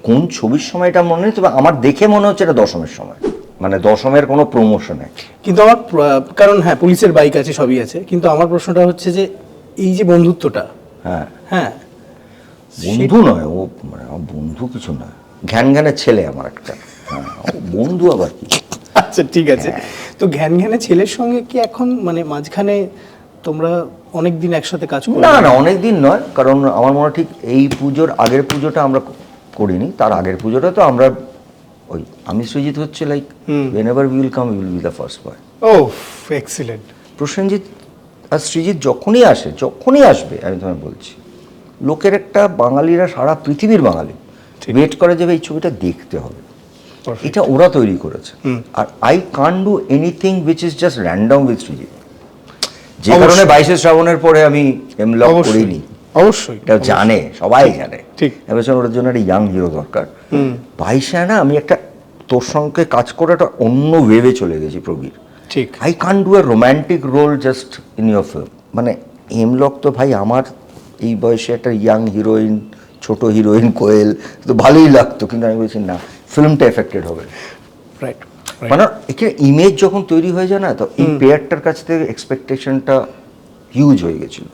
কোন ছবির সময়টা মনে নেই, তবে আমার দেখে মনে হচ্ছে এটা দশমের সময়, মানে দশমের কোনো প্রমোশনে। কিন্তু আমার কারণ হ্যাঁ পুলিশের বাইক আছে সবই আছে, কিন্তু আমার প্রশ্নটা হচ্ছে যে এই যে বন্ধুত্বটা, হ্যাঁ, হ্যাঁ বন্ধু নয় ও, মানে আমার বন্ধু কিছু না, ঘ্যান ঘ্যানের ছেলে আমার একটা। হ্যাঁ, ও বন্ধু আবার কি। আচ্ছা ঠিক আছে। তো ঘ্যান ঘ্যানে ছেলের সঙ্গে কি এখন মানে মাঝখানে তোমরা অনেক দিন একসাথে কাজ করো? না না, অনেক দিন নয়, কারণ আমার মনে হয় ঠিক এই পুজোর আগের পুজোটা আমরা করিনি, তার আগের পুজোটা তো আমরা ওই আমি সৃজিত হচ্ছে like whenever we will come we will be the first boy. ও এক্সিলেন্ট। প্রসেনজিৎ আর সৃজিত যখনই আসবে আমি তোমায় বলছি, লোকের একটা, বাঙালিরা সারা পৃথিবীর বাঙালি ওয়েট করে যাবে এই ছবিটা দেখতে হবে, এটা ওরা তৈরি করেছে। আর I can't do anything which is just random with Srijit, যে কারণে 22শে শ্রাবণের পরে আমি এমলক করিনি। অবশ্যই এটা জানে, সবাই জানে। ঠিক। এবার ওর জন্য একটা ইয়াং হিরো দরকার। 22শে না আমি একটা তোর সঙ্গে কাজ করে একটা অন্য ওয়েভে চলে গেছি প্রবীর। ঠিক। I can do a romantic role just in your film. মানে হেমলক তো ভাই আমার এই বয়সে একটা ইয়াং হিরোইন, ছোট হিরোইন কোয়েল তো ভালোই লাগতো, কিন্তু আমি বলছি না, ফিল্মটা এফেক্টেড হবে। রাইট। মানে এখানে ইমেজ যখন তৈরি হয়ে যায় না, তো এই পেয়ারটার কাছ থেকে এক্সপেকটেশনটা হিউজ হয়ে গেছিল।